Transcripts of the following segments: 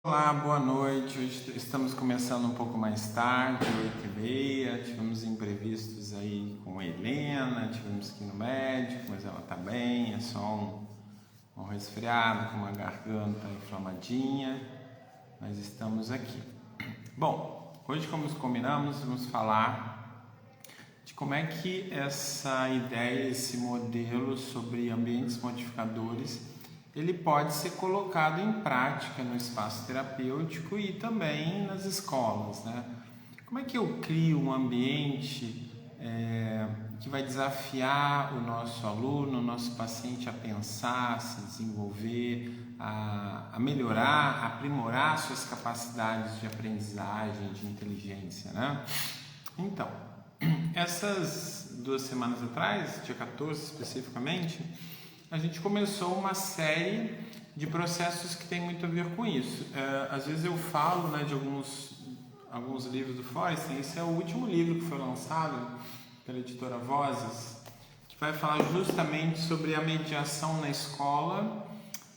Olá, boa noite. Hoje estamos começando um pouco mais tarde, 8h30. Tivemos imprevistos aí com a Helena, tivemos que ir no médico, mas ela tá bem, é só um resfriado com uma garganta inflamadinha, mas estamos aqui. Bom, hoje, como combinamos, vamos falar de como é que essa ideia, esse modelo sobre ambientes modificadores ele pode ser colocado em prática no espaço terapêutico e também nas escolas, né? Como é que eu crio um ambiente que vai desafiar o nosso aluno, o nosso paciente a pensar, a se desenvolver, a melhorar, a aprimorar suas capacidades de aprendizagem, de inteligência, né? Então, essas 2 semanas atrás, dia 14 especificamente, a gente começou uma série de processos que tem muito a ver com isso. Às vezes eu falo, né, de alguns livros do Forrester. Esse é o último livro que foi lançado pela editora Vozes, que vai falar justamente sobre a mediação na escola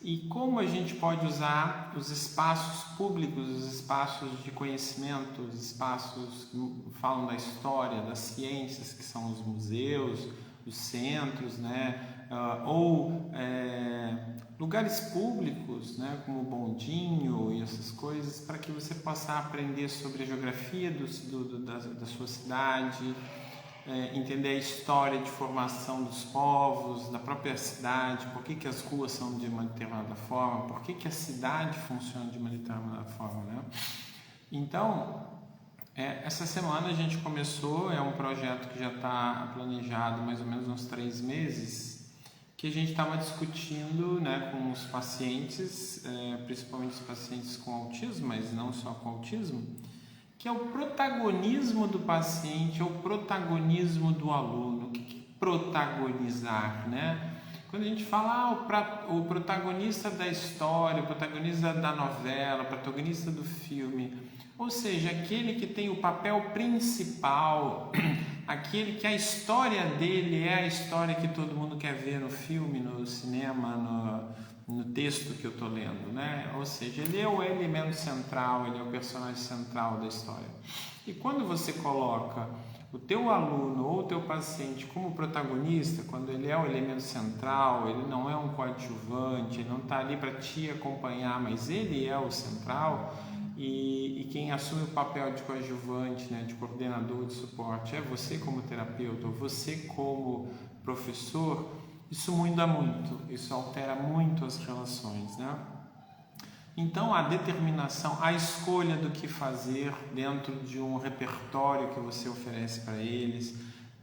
e como a gente pode usar os espaços públicos, os espaços de conhecimento, os espaços que falam da história, das ciências, que são os museus, os centros, né? Lugares públicos, né, como o bondinho e essas coisas, para que você possa aprender sobre a geografia da sua cidade, entender a história de formação dos povos, da própria cidade, por que as ruas são de uma determinada forma, por que a cidade funciona de uma determinada forma, né? Então, essa semana a gente começou, é um projeto que já está planejado mais ou menos uns 3 meses, que a gente estava discutindo, né, com os pacientes, principalmente os pacientes com autismo, mas não só com autismo, que é o protagonismo do paciente, é o protagonismo do aluno. O que é protagonizar, né? Quando a gente fala o protagonista da história, o protagonista da novela, o protagonista do filme, ou seja, aquele que tem o papel principal, aquele que a história dele é a história que todo mundo quer ver no filme, no cinema, no texto que eu estou lendo, né? Ou seja, ele é o elemento central, ele é o personagem central da história. E quando você coloca o teu aluno ou o teu paciente como protagonista, quando ele é o elemento central, ele não é um coadjuvante, ele não está ali para te acompanhar, mas ele é o central, e quem assume o papel de coadjuvante, né, de coordenador de suporte, é você como terapeuta, ou você como professor, isso muda muito, isso altera muito as relações, né? Então, a determinação, a escolha do que fazer dentro de um repertório que você oferece para eles,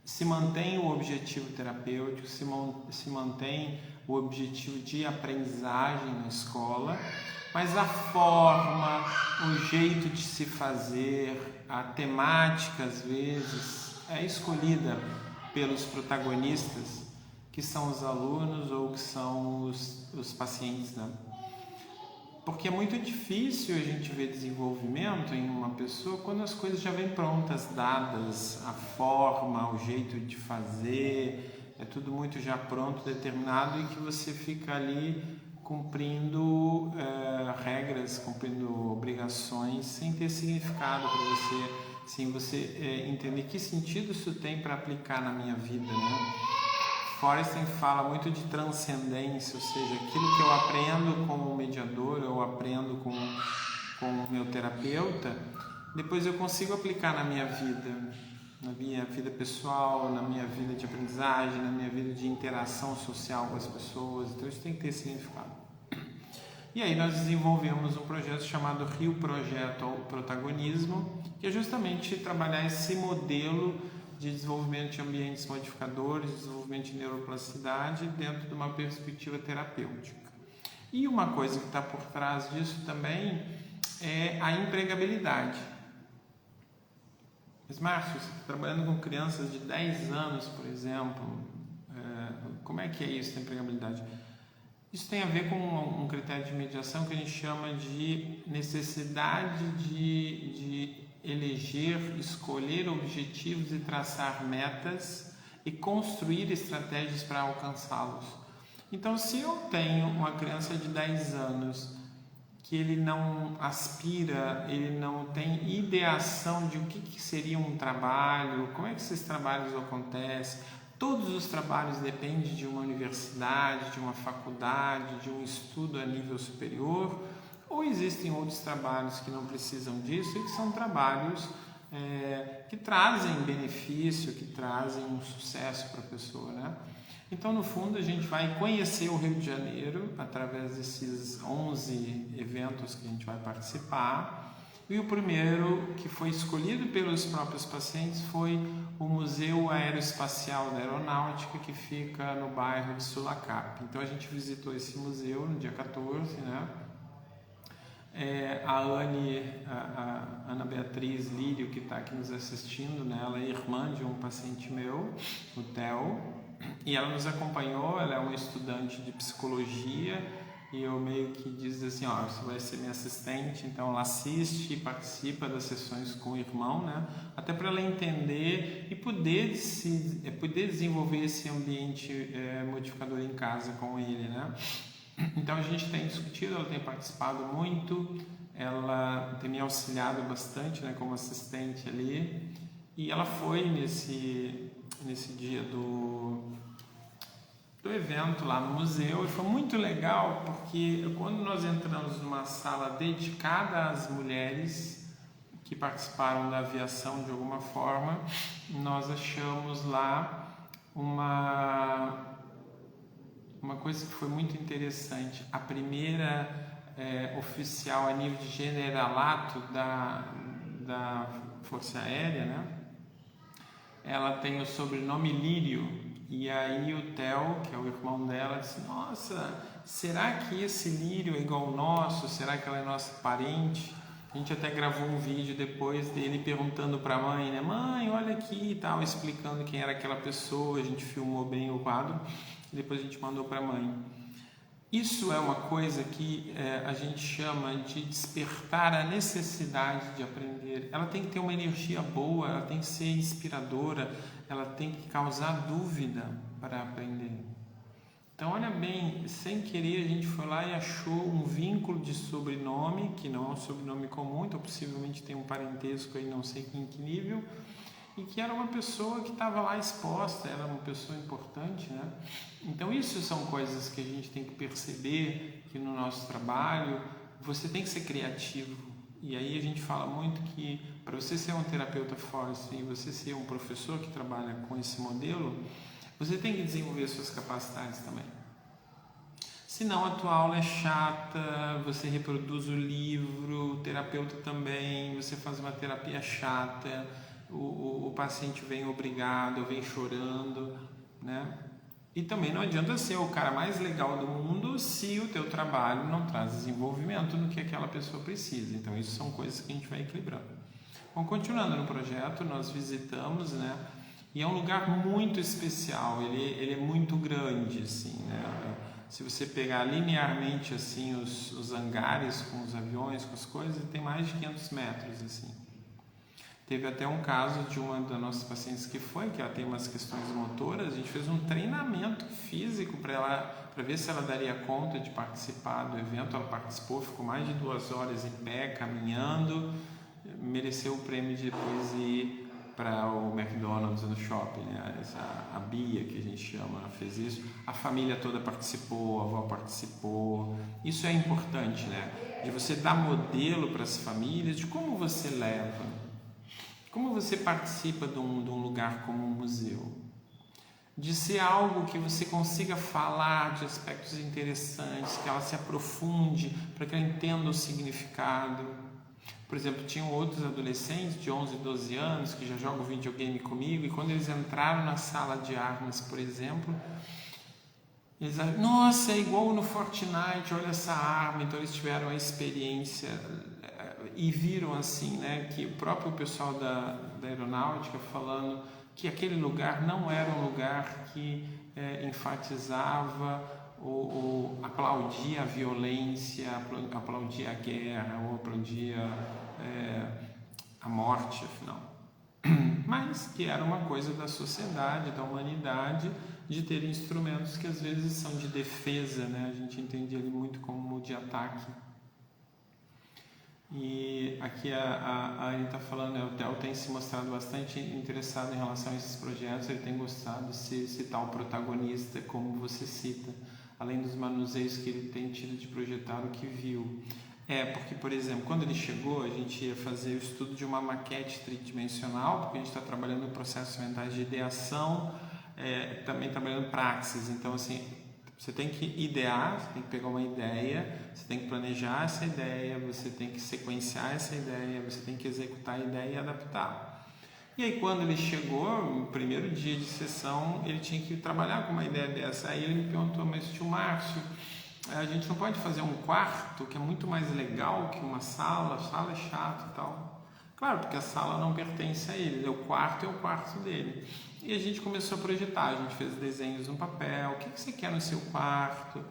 se mantém o objetivo terapêutico, se mantém o objetivo de aprendizagem na escola, mas a forma, o jeito de se fazer, a temática, às vezes, é escolhida pelos protagonistas, que são os alunos ou que são os pacientes, né? Porque é muito difícil a gente ver desenvolvimento em uma pessoa quando as coisas já vêm prontas, dadas, a forma, o jeito de fazer, é tudo muito já pronto, determinado, e que você fica ali cumprindo regras, cumprindo obrigações sem ter significado para você, sem você entender que sentido isso tem para aplicar na minha vida, né? Forrester fala muito de transcendência, ou seja, aquilo que eu aprendo como mediador, eu aprendo com o meu terapeuta, depois eu consigo aplicar na minha vida pessoal, na minha vida de aprendizagem, na minha vida de interação social com as pessoas. Então isso tem que ter significado. E aí nós desenvolvemos um projeto chamado Rio Projeto ao Protagonismo, que é justamente trabalhar esse modelo de desenvolvimento de ambientes modificadores, desenvolvimento de neuroplasticidade dentro de uma perspectiva terapêutica. E uma coisa que está por trás disso também é a empregabilidade. Mas, Márcio, você está trabalhando com crianças de 10 anos, por exemplo, como é que é isso, a empregabilidade? Isso tem a ver com um critério de mediação que a gente chama de necessidade de eleger, escolher objetivos e traçar metas e construir estratégias para alcançá-los. Então, se eu tenho uma criança de 10 anos que ele não aspira, ele não tem ideação de o que seria um trabalho, como é que esses trabalhos acontecem. Todos os trabalhos dependem de uma universidade, de uma faculdade, de um estudo a nível superior, ou existem outros trabalhos que não precisam disso e que são trabalhos que trazem benefício, que trazem um sucesso para a pessoa, né? Então, no fundo, a gente vai conhecer o Rio de Janeiro através desses 11 eventos que a gente vai participar. E o primeiro, que foi escolhido pelos próprios pacientes, foi o Museu Aeroespacial da Aeronáutica, que fica no bairro de Sulacap. Então, a gente visitou esse museu no dia 14, né? A Ana Beatriz Lírio, que está aqui nos assistindo, né? Ela é irmã de um paciente meu, o Theo, e ela nos acompanhou. Ela é uma estudante de psicologia e eu meio que diz assim, você vai ser minha assistente, então ela assiste e participa das sessões com o irmão, né? Até para ela entender e poder desenvolver esse ambiente modificador em casa com ele, né? Então a gente tem discutido, ela tem participado muito, ela tem me auxiliado bastante, né, como assistente ali, e ela foi nesse dia do evento lá no museu, e foi muito legal porque quando nós entramos numa sala dedicada às mulheres que participaram da aviação de alguma forma, nós achamos lá uma coisa que foi muito interessante. A primeira oficial a nível de generalato da Força Aérea, né? Ela tem o sobrenome Lírio, e aí o Theo, que é o irmão dela, disse, nossa, será que esse Lírio é igual ao nosso? Será que ela é nossa parente? A gente até gravou um vídeo depois dele perguntando para a mãe, né? Mãe, olha aqui e tal, explicando quem era aquela pessoa. A gente filmou bem o quadro e depois a gente mandou para a mãe. Isso é uma coisa que a gente chama de despertar a necessidade de aprender. Ela tem que ter uma energia boa, ela tem que ser inspiradora, ela tem que causar dúvida para aprender. Então, olha bem, sem querer a gente foi lá e achou um vínculo de sobrenome, que não é um sobrenome comum, então possivelmente tem um parentesco aí, não sei em que nível, e que era uma pessoa que estava lá exposta, era uma pessoa importante, né? Então, isso são coisas que a gente tem que perceber que no nosso trabalho você tem que ser criativo. E aí a gente fala muito que para você ser um terapeuta forte e você ser um professor que trabalha com esse modelo, você tem que desenvolver suas capacidades também. Senão a tua aula é chata, você reproduz o livro, o terapeuta também, você faz uma terapia chata, o paciente vem obrigado, vem chorando, né? E também não adianta ser o cara mais legal do mundo se o teu trabalho não traz desenvolvimento no que aquela pessoa precisa. Então isso são coisas que a gente vai equilibrando. Bom, continuando no projeto, nós visitamos, né? E é um lugar muito especial, ele é muito grande, assim, né? Se você pegar linearmente assim os hangares com os aviões, com as coisas, ele tem mais de 500 metros, assim. Teve até um caso de uma das nossas pacientes que ela tem umas questões motoras, a gente fez um treinamento físico para ver se ela daria conta de participar do evento. Ela participou, ficou mais de 2 horas em pé, caminhando, mereceu o prêmio de depois ir para o McDonald's no shopping, né? A Bia, que a gente chama, fez isso. A família toda participou, a avó participou. Isso é importante, né? De você dar modelo para as famílias de como você leva, como você participa de um lugar como um museu. De ser algo que você consiga falar de aspectos interessantes, que ela se aprofunde, para que ela entenda o significado. Por exemplo, tinham outros adolescentes de 11, 12 anos que já jogam videogame comigo, e quando eles entraram na sala de armas, por exemplo, eles falaram, nossa, é igual no Fortnite, olha essa arma. Então eles tiveram a experiência e viram assim, né, que o próprio pessoal da aeronáutica falando que aquele lugar não era um lugar que enfatizava ou aplaudia a violência, aplaudia a guerra ou aplaudia a morte, afinal. Mas que era uma coisa da sociedade, da humanidade, de ter instrumentos que às vezes são de defesa, né? A gente entende ele muito como de ataque. E aqui a Anne está falando, o Theo tem se mostrado bastante interessado em relação a esses projetos, ele tem gostado de citar o protagonista, como você cita, além dos manuseios que ele tem tido de projetar o que viu. Porque, por exemplo, quando ele chegou, a gente ia fazer o estudo de uma maquete tridimensional, porque a gente está trabalhando em processos mentais de ideação, também trabalhando praxis. Então, assim, você tem que idear, você tem que pegar uma ideia, você tem que planejar essa ideia, você tem que sequenciar essa ideia, você tem que executar a ideia e adaptar. E aí, quando ele chegou, no primeiro dia de sessão, ele tinha que trabalhar com uma ideia dessa. Aí ele me perguntou, mas tio Márcio, a gente não pode fazer um quarto que é muito mais legal que uma sala? A sala é chato e tal. Claro, porque a sala não pertence a ele, o quarto é o quarto dele. E a gente começou a projetar, a gente fez desenhos no papel, o que você quer no seu quarto?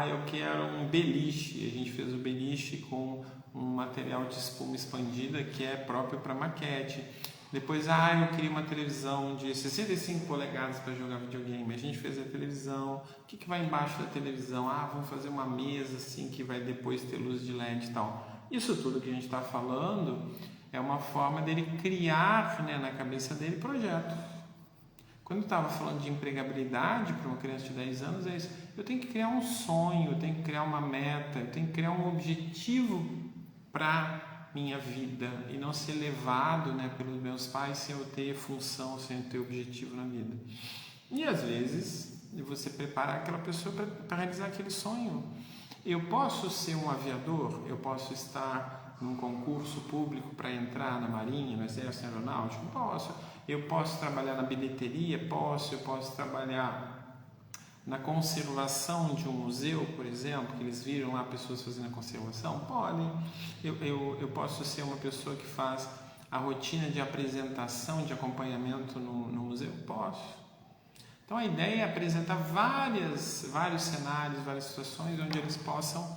Eu quero um beliche. A gente fez o beliche com um material de espuma expandida que é próprio para maquete. Depois, eu queria uma televisão de 65 polegadas para jogar videogame. A gente fez a televisão. O que vai embaixo da televisão? Vamos fazer uma mesa assim que vai depois ter luz de LED e tal. Isso tudo que a gente está falando é uma forma dele criar, né, na cabeça dele projetos. Quando eu estava falando de empregabilidade para uma criança de 10 anos, é isso. Eu tenho que criar um sonho, eu tenho que criar uma meta, eu tenho que criar um objetivo para minha vida e não ser levado, né, pelos meus pais sem eu ter função, sem eu ter objetivo na vida. E às vezes você preparar aquela pessoa para realizar aquele sonho. Eu posso ser um aviador, eu posso estar num concurso público para entrar na Marinha, no Exército Aeronáutico? Posso. Eu posso trabalhar na bilheteria? Posso. Eu posso trabalhar na conservação de um museu, por exemplo, que eles viram lá pessoas fazendo a conservação? Podem. Eu posso ser uma pessoa que faz a rotina de apresentação, de acompanhamento no museu? Posso. Então a ideia é apresentar vários cenários, várias situações onde eles possam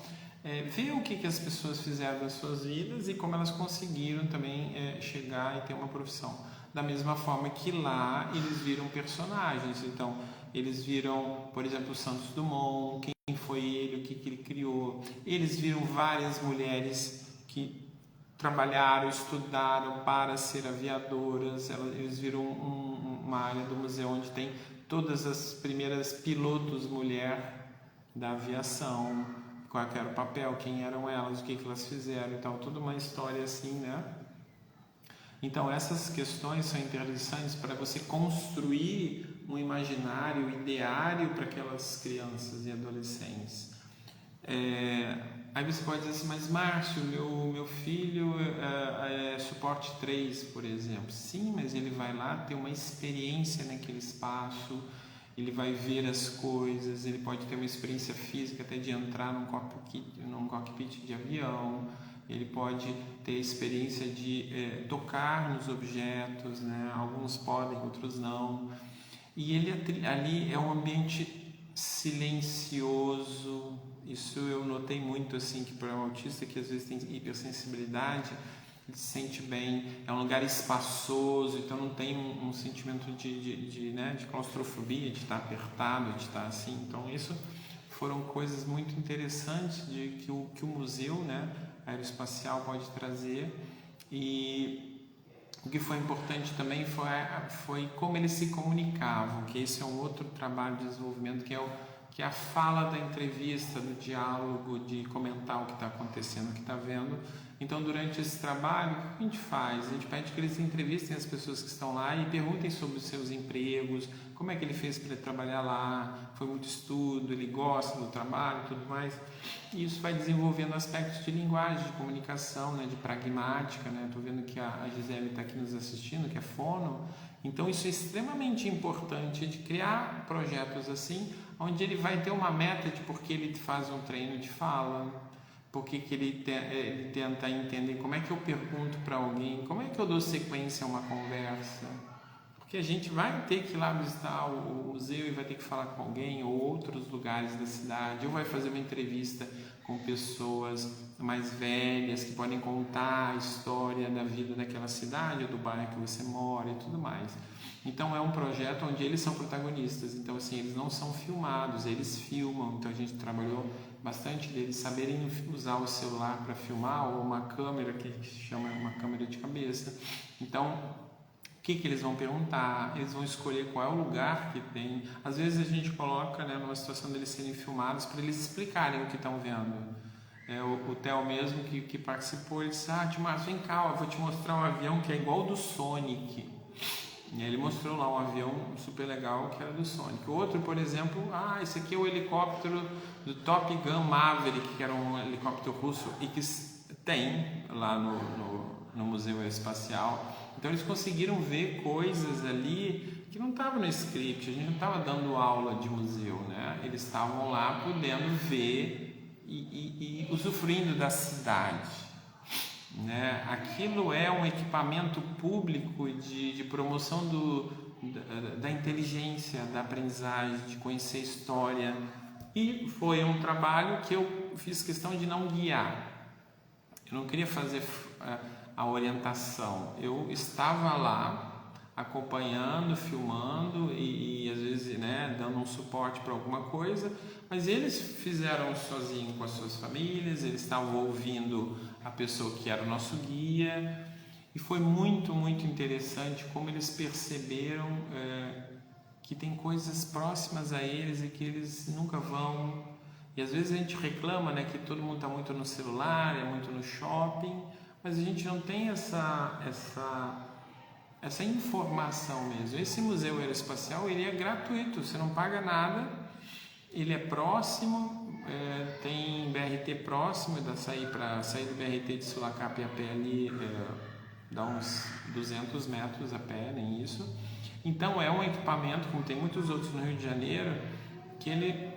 ver o que as pessoas fizeram das suas vidas e como elas conseguiram também chegar e ter uma profissão. Da mesma forma que lá eles viram personagens, então eles viram, por exemplo, o Santos Dumont, quem foi ele, o que ele criou. Eles viram várias mulheres que trabalharam, estudaram para ser aviadoras. Eles viram uma área do museu onde tem todas as primeiras pilotos mulher da aviação, qual era o papel, quem eram elas, o que elas fizeram e tal, toda uma história assim, né? Então essas questões são interessantes para você construir um imaginário ideário para aquelas crianças e adolescentes. Aí você pode dizer assim, mas Márcio, meu filho é suporte 3, por exemplo. Sim, mas ele vai lá ter uma experiência naquele espaço, ele vai ver as coisas, ele pode ter uma experiência física até de entrar num cockpit de avião, ele pode ter a experiência de tocar nos objetos, né? Alguns podem, outros não. E ele ali é um ambiente silencioso. Isso eu notei muito, assim, que para um autista que às vezes tem hipersensibilidade, ele se sente bem, é um lugar espaçoso, então não tem um sentimento de claustrofobia, de estar apertado, de estar assim. Então isso foram coisas muito interessantes que o museu, né, aeroespacial pode trazer. E o que foi importante também foi como eles se comunicavam, que esse é um outro trabalho de desenvolvimento, que é a fala da entrevista, do diálogo, de comentar o que está acontecendo, o que está vendo. Então, durante esse trabalho, o que a gente faz? A gente pede que eles entrevistem as pessoas que estão lá e perguntem sobre os seus empregos, como é que ele fez para trabalhar lá, foi muito estudo, ele gosta do trabalho e tudo mais. E isso vai desenvolvendo aspectos de linguagem, de comunicação, né, de pragmática. Né? Estou vendo que a Gisele está aqui nos assistindo, que é fono. Então, isso é extremamente importante, de criar projetos assim, onde ele vai ter uma meta de por que ele faz um treino de fala, por que ele tenta entender como é que eu pergunto para alguém, como é que eu dou sequência a uma conversa. Porque a gente vai ter que ir lá visitar o museu e vai ter que falar com alguém, ou outros lugares da cidade, ou vai fazer uma entrevista com pessoas mais velhas que podem contar a história da vida daquela cidade ou do bairro que você mora e tudo mais. Então é um projeto onde eles são protagonistas, então assim, eles não são filmados, eles filmam. Então a gente trabalhou bastante deles saberem usar o celular para filmar, ou uma câmera que se chama uma câmera de cabeça. Então, o que eles vão perguntar? Eles vão escolher qual é o lugar que tem. Às vezes a gente coloca, né, numa situação deles serem filmados para eles explicarem o que estão vendo. O Theo mesmo que participou, ele disse: Timar, vem cá, eu vou te mostrar um avião que é igual ao do Sonic. E ele mostrou lá um avião super legal que era do Sonic. Outro, por exemplo, esse aqui é o helicóptero do Top Gun Maverick, que era um helicóptero russo e que tem lá no Museu Aeroespacial. Então eles conseguiram ver coisas ali que não estavam no script, a gente não estava dando aula de museu, né? Eles estavam lá podendo ver e usufruindo da cidade, né? Aquilo é um equipamento público de promoção da inteligência, da aprendizagem, de conhecer a história, e foi um trabalho que eu fiz questão de não guiar. Eu não queria fazer a orientação, eu estava lá acompanhando, filmando e às vezes, né, dando um suporte para alguma coisa, mas eles fizeram sozinho com as suas famílias, eles estavam ouvindo a pessoa que era o nosso guia, e foi muito, muito interessante como eles perceberam que tem coisas próximas a eles e que eles nunca vão. E às vezes a gente reclama, né, que todo mundo está muito no celular, é muito no shopping, mas a gente não tem essa informação mesmo. Esse Museu Aeroespacial, ele é gratuito, você não paga nada, ele é próximo, tem BRT próximo, para sair do BRT de Sulacap a pé ali, dá uns 200 metros a pé, nem isso. Então é um equipamento, como tem muitos outros no Rio de Janeiro, que ele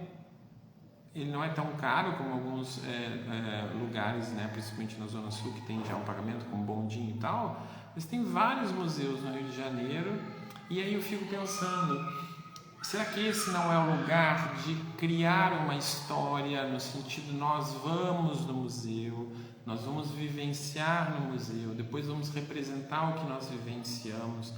não é tão caro como alguns lugares, né, principalmente na Zona Sul, que tem já um pagamento com bondinho e tal, mas tem vários museus no Rio de Janeiro, e aí eu fico pensando, será que esse não é o lugar de criar uma história, no sentido, nós vamos no museu, nós vamos vivenciar no museu, depois vamos representar o que nós vivenciamos.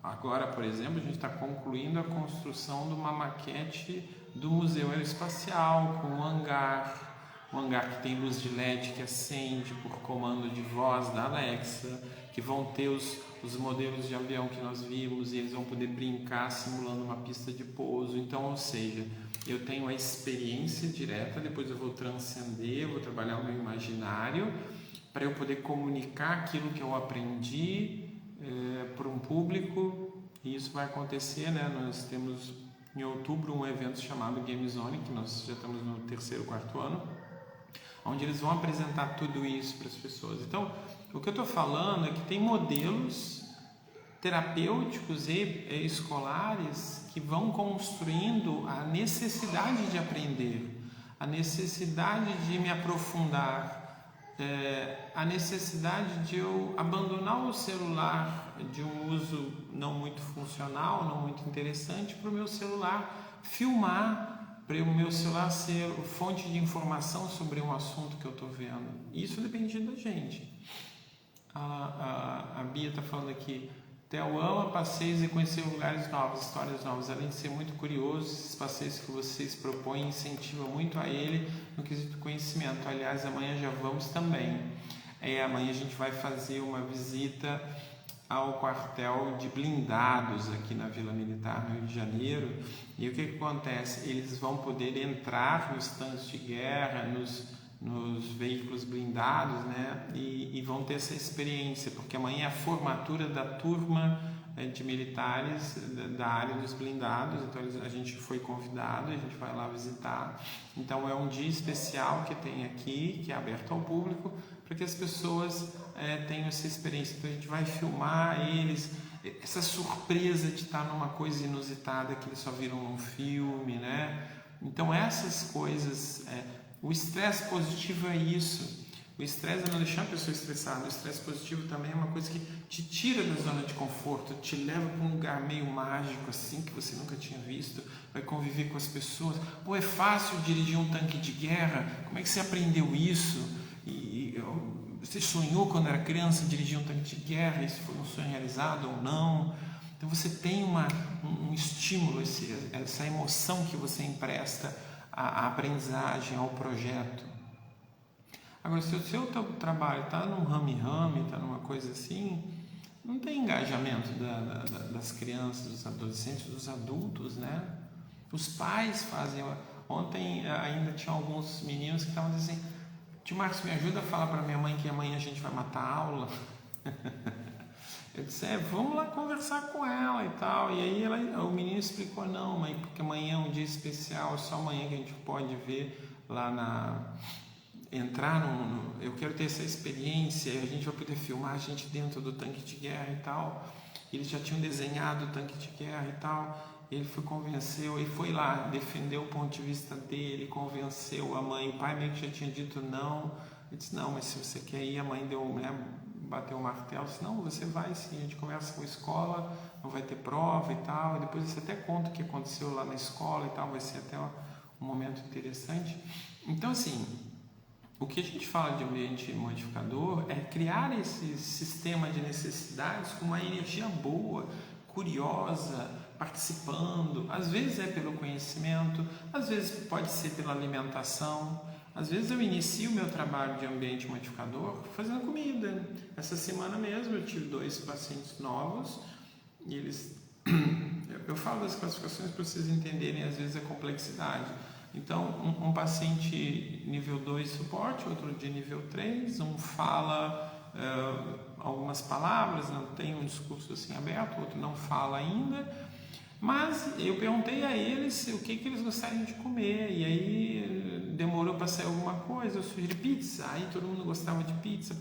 Agora, por exemplo, a gente está concluindo a construção de uma maquete do Museu Aeroespacial, com um hangar que tem luz de LED que acende por comando de voz da Alexa, que vão ter os modelos de avião que nós vimos, e eles vão poder brincar simulando uma pista de pouso. Então, ou seja, eu tenho a experiência direta, depois eu vou transcender, vou trabalhar o meu imaginário para eu poder comunicar aquilo que eu aprendi para um público, e isso vai acontecer, né? Nós temos em outubro um evento chamado Game Zone, que nós já estamos no 3º, 4º ano, onde eles vão apresentar tudo isso para as pessoas. Então, o que eu estou falando é que tem modelos terapêuticos e escolares que vão construindo a necessidade de aprender, a necessidade de me aprofundar, a necessidade de eu abandonar o celular de um uso não muito funcional, não muito interessante, para o meu celular filmar, para o meu celular ser fonte de informação sobre um assunto que eu estou vendo. Isso depende da gente. A Bia está falando aqui: Theo ama passeios e conhecer lugares novos, histórias novas. Além de ser muito curioso, esses passeios que vocês propõem incentivam muito a ele no quesito conhecimento. Aliás, amanhã já vamos também. Amanhã a gente vai fazer uma visita ao quartel de blindados aqui na Vila Militar, no Rio de Janeiro. E o que acontece? Eles vão poder entrar nos tanques de guerra, nos veículos blindados, né? E vão ter essa experiência, porque amanhã é a formatura da turma de militares da área dos blindados. Então a gente foi convidado, a gente vai lá visitar. Então é um dia especial que tem aqui, que é aberto ao público, para que as pessoas tenham essa experiência. Então a gente vai filmar eles, essa surpresa de estar numa coisa inusitada que eles só viram num filme, né? Então essas coisas, o estresse positivo é isso. O estresse é não deixar a pessoa estressada. O estresse positivo também é uma coisa que te tira da zona de conforto, te leva para um lugar meio mágico, assim, que você nunca tinha visto, vai conviver com as pessoas. Pô, é fácil dirigir um tanque de guerra? Como é que você aprendeu isso? Você sonhou quando era criança dirigir um tanque de guerra? Isso foi um sonho realizado ou não? Então você tem um estímulo, essa emoção que você empresta à aprendizagem, ao projeto. Agora, se o seu trabalho está num rame-rame, está numa coisa assim, não tem engajamento das crianças, dos adolescentes, dos adultos, né? Os pais fazem. Ontem ainda tinha alguns meninos que estavam dizendo assim: tio Marcos, me ajuda a falar para minha mãe que amanhã a gente vai matar a aula. Eu disse: vamos lá conversar com ela e tal. E aí o menino explicou: não, mãe, porque amanhã é um dia especial, só amanhã que a gente pode ver lá eu quero ter essa experiência, a gente vai poder filmar a gente dentro do tanque de guerra e tal. Eles já tinham desenhado o tanque de guerra e tal. Ele convenceu e foi lá, defendeu o ponto de vista dele, convenceu a mãe. O pai meio que já tinha dito não. Ele disse: não, mas se você quer ir, a mãe bateu o martelo, disse: não, você vai sim, a gente conversa com a escola, não vai ter prova e tal. E depois você até conta o que aconteceu lá na escola e tal, vai ser até um momento interessante. Então, assim, o que a gente fala de ambiente modificador é criar esse sistema de necessidades com uma energia boa, curiosa, participando. Às vezes é pelo conhecimento, às vezes pode ser pela alimentação. Às vezes eu inicio o meu trabalho de ambiente modificador fazendo comida. Essa semana mesmo eu tive 2 pacientes novos e eu falo das classificações para vocês entenderem às vezes a complexidade. Então, um paciente nível 2 suporte, outro de nível 3, um fala algumas palavras, não tem um discurso assim aberto, outro não fala ainda, mas eu perguntei a eles o que eles gostariam de comer, e aí demorou para sair alguma coisa, eu sugeri pizza, aí todo mundo gostava de pizza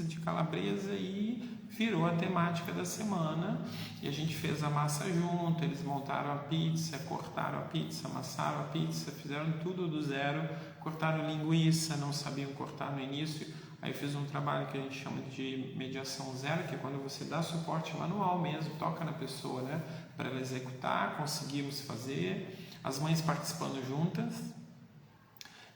de calabresa, e virou a temática da semana, e a gente fez a massa junto, eles montaram a pizza, cortaram a pizza, amassaram a pizza, fizeram tudo do zero, cortaram linguiça, não sabiam cortar no início, aí fiz um trabalho que a gente chama de mediação zero, que é quando você dá suporte manual mesmo, toca na pessoa, né, para ela executar, conseguimos fazer, as mães participando juntas,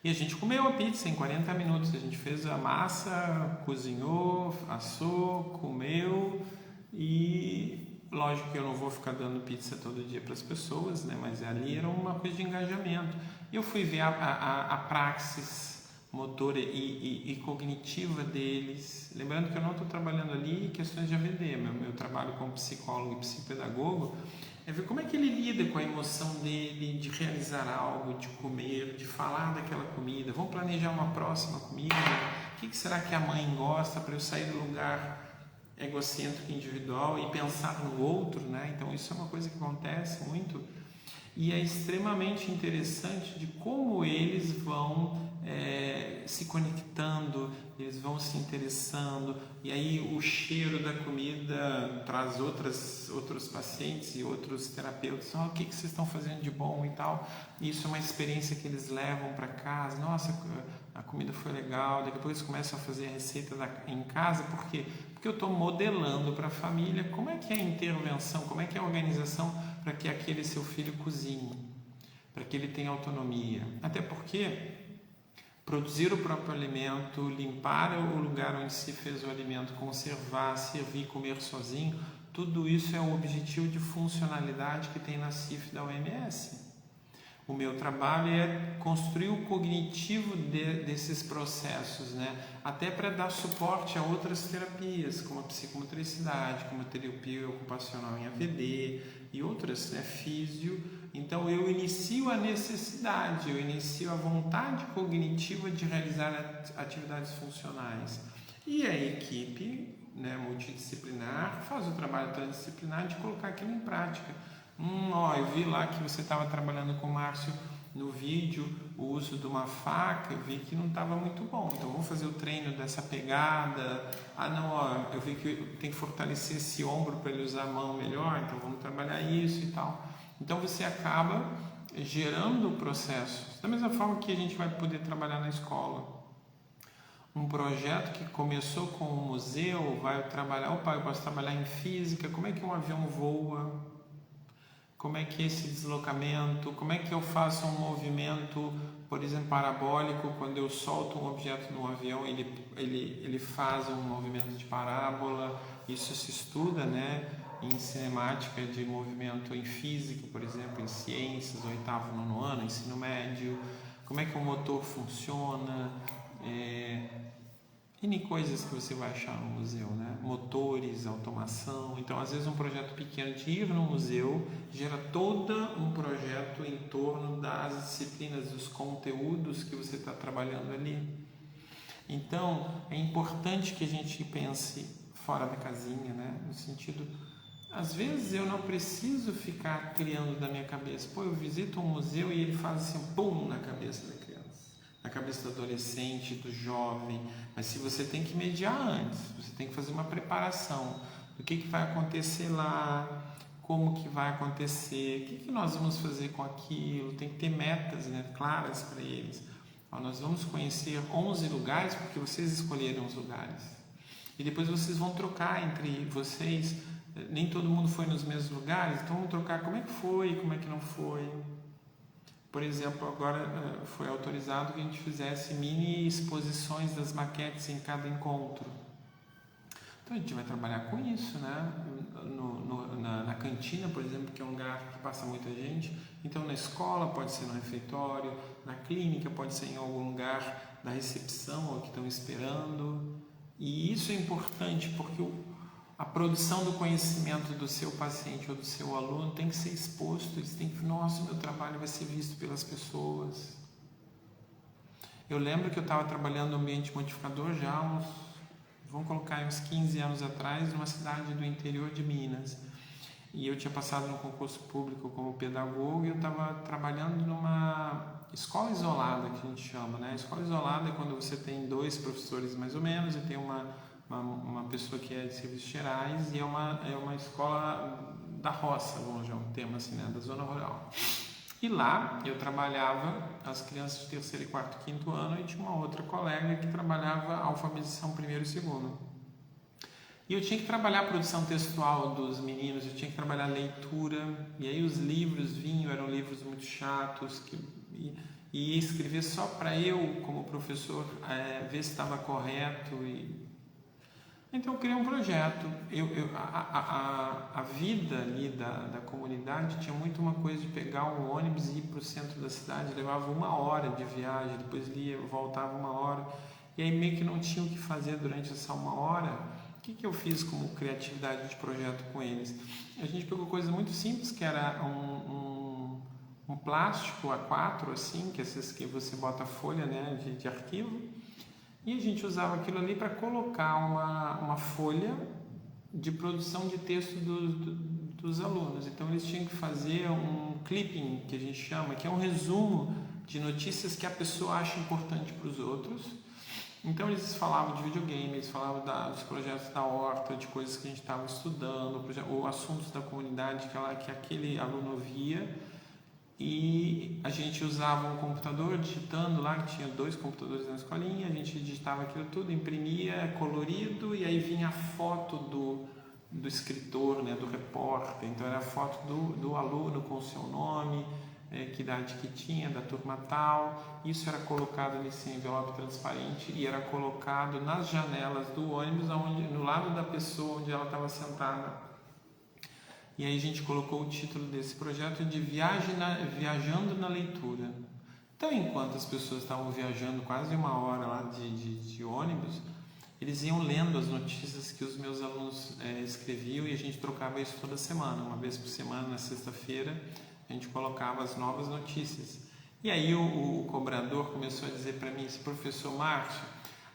e a gente comeu a pizza em 40 minutos, a gente fez a massa, cozinhou, assou, comeu, e lógico que eu não vou ficar dando pizza todo dia para as pessoas, né? Mas ali era uma coisa de engajamento. E eu fui ver a praxis motora e cognitiva deles, lembrando que eu não estou trabalhando ali em questões de AVD, meu trabalho como psicólogo e psicopedagogo é ver como é que ele lida com a emoção dele de realizar algo, de comer, de falar daquela comida. Vamos planejar uma próxima comida? O que será que a mãe gosta para eu sair do lugar egocêntrico individual e pensar no outro, né? Então isso é uma coisa que acontece muito e é extremamente interessante de como eles vão se conectando, eles vão se interessando, e aí o cheiro da comida traz outros pacientes e outros terapeutas: o que vocês estão fazendo de bom e tal. Isso é uma experiência que eles levam para casa. Nossa, a comida foi legal. Daqui a pouco eles começam a fazer a receita em casa. Por quê? Porque eu estou modelando para a família como é que é a intervenção, como é que é a organização para que aquele seu filho cozinhe, para que ele tenha autonomia. Até porque produzir o próprio alimento, limpar o lugar onde se fez o alimento, conservar, servir, comer sozinho, tudo isso é um objetivo de funcionalidade que tem na CIF da OMS. O meu trabalho é construir o cognitivo desses processos, né? Até para dar suporte a outras terapias, como a psicomotricidade, como a terapia ocupacional em AVD e outras, né? Físio. Então eu inicio a necessidade, eu inicio a vontade cognitiva de realizar atividades funcionais. E a equipe, né, multidisciplinar faz o trabalho transdisciplinar de colocar aquilo em prática. Eu vi lá que você estava trabalhando com o Márcio no vídeo, o uso de uma faca, eu vi que não estava muito bom, então vamos fazer o treino dessa pegada. Eu vi que tem que fortalecer esse ombro para ele usar a mão melhor, então vamos trabalhar isso e tal. Então você acaba gerando processos, da mesma forma que a gente vai poder trabalhar na escola. Um projeto que começou com um museu, vai trabalhar, eu posso trabalhar em física, como é que um avião voa, como é que é esse deslocamento, como é que eu faço um movimento, por exemplo, parabólico, quando eu solto um objeto no avião, ele faz um movimento de parábola, isso se estuda, né? em cinemática de movimento, em física, por exemplo, em ciências, 8º, 9º ano, ensino médio, como é que o motor funciona, N coisas que você vai achar no museu, né? Motores, automação. Então, às vezes, um projeto pequeno de ir no museu gera todo um projeto em torno das disciplinas, dos conteúdos que você está trabalhando ali. Então, é importante que a gente pense fora da casinha, né? No sentido, às vezes eu não preciso ficar criando da minha cabeça. Pô, eu visito um museu e ele faz assim, pum, na cabeça da criança, na cabeça do adolescente, do jovem. Mas se você tem que mediar antes, você tem que fazer uma preparação do que vai acontecer lá, como que vai acontecer, o que nós vamos fazer com aquilo, tem que ter metas, né, claras para eles. Ó, nós vamos conhecer 11 lugares porque vocês escolheram os lugares. E depois vocês vão trocar entre vocês, nem todo mundo foi nos mesmos lugares, então vamos trocar como é que foi, como é que não foi. Por exemplo, agora foi autorizado que a gente fizesse mini exposições das maquetes em cada encontro. Então a gente vai trabalhar com isso, né? Na cantina, por exemplo, que é um lugar que passa muita gente. Então na escola pode ser no refeitório, na clínica pode ser em algum lugar da recepção ou que estão esperando. E isso é importante porque a produção do conhecimento do seu paciente ou do seu aluno tem que ser exposto, eles têm que, nossa, meu trabalho vai ser visto pelas pessoas. Eu lembro que eu estava trabalhando no ambiente modificador já vamos colocar uns 15 anos atrás, numa cidade do interior de Minas. E eu tinha passado no concurso público como pedagogo e eu estava trabalhando numa escola isolada, que a gente chama, né? Escola isolada é quando você tem 2 professores mais ou menos e tem uma pessoa que é de serviços gerais e é uma escola da roça, vamos dizer, um tema assim, né, da zona rural. E lá eu trabalhava as crianças de 3º, 4º, 5º ano e tinha uma outra colega que trabalhava a alfabetização 1º e 2º. E eu tinha que trabalhar a produção textual dos meninos, eu tinha que trabalhar a leitura, e aí os livros vinham, eram livros muito chatos, e ia escrever só para eu, como professor, ver se estava correto. Então eu criei um projeto. A vida ali da comunidade tinha muito uma coisa de pegar um ônibus e ir para o centro da cidade, levava 1 hora de viagem, depois voltava 1 hora, e aí meio que não tinha o que fazer durante essa 1 hora. O que eu fiz como criatividade de projeto com eles? A gente pegou coisas muito simples, que era um plástico A4, assim, que esses que você bota folha, né, de arquivo, e a gente usava aquilo ali para colocar uma folha de produção de texto dos alunos. Então eles tinham que fazer um clipping, que a gente chama, que é um resumo de notícias que a pessoa acha importante para os outros. Então eles falavam de videogame, eles falavam dos projetos da horta, de coisas que a gente estava estudando, ou assuntos da comunidade que aquele aluno via, e a gente usava um computador digitando lá, que tinha 2 computadores na escolinha, a gente digitava aquilo tudo, imprimia colorido e aí vinha a foto do escritor, né, do repórter. Então era a foto do aluno com o seu nome, que idade que tinha, da turma tal. Isso era colocado nesse envelope transparente e era colocado nas janelas do ônibus, no lado da pessoa onde ela estava sentada. E aí a gente colocou o título desse projeto de Viajando na Leitura. Então, enquanto as pessoas estavam viajando quase 1 hora lá de ônibus, eles iam lendo as notícias que os meus alunos escreviam, e a gente trocava isso toda semana. 1 vez por semana, na sexta-feira, a gente colocava as novas notícias. E aí o cobrador começou a dizer para mim: professor Márcio,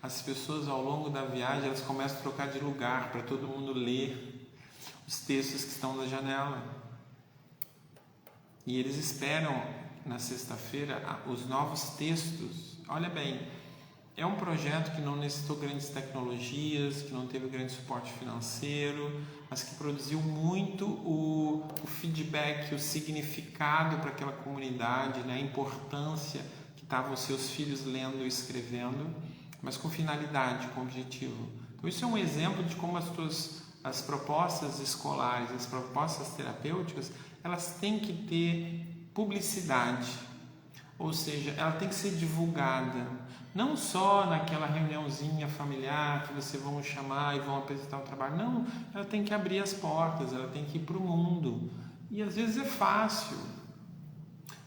as pessoas ao longo da viagem elas começam a trocar de lugar para todo mundo ler os textos que estão na janela. E eles esperam na sexta-feira os novos textos. Olha bem, é um projeto que não necessitou grandes tecnologias, que não teve grande suporte financeiro, mas que produziu muito o feedback, o significado para aquela comunidade, né? A importância que estavam os seus filhos lendo e escrevendo, mas com finalidade, com objetivo. Então isso é um exemplo de como as propostas escolares, as propostas terapêuticas, elas têm que ter publicidade. Ou seja, ela tem que ser divulgada, não só naquela reuniãozinha familiar que vocês vão chamar e vão apresentar o trabalho, não, ela tem que abrir as portas, ela tem que ir para o mundo, e às vezes é fácil.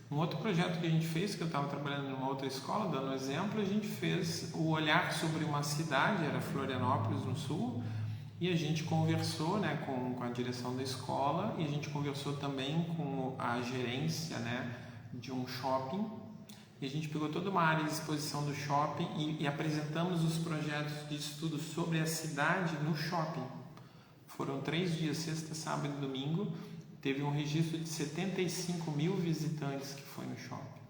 Um outro projeto que a gente fez, que eu estava trabalhando numa outra escola, dando um exemplo, a gente fez o olhar sobre uma cidade, era Florianópolis, no sul, e a gente conversou, né, com a direção da escola, e a gente conversou também com a gerência, né, de um shopping, e a gente pegou toda uma área de exposição do shopping e apresentamos os projetos de estudo sobre a cidade no shopping. Foram 3 dias, sexta, sábado e domingo. Teve um registro de 75 mil visitantes que foi no shopping.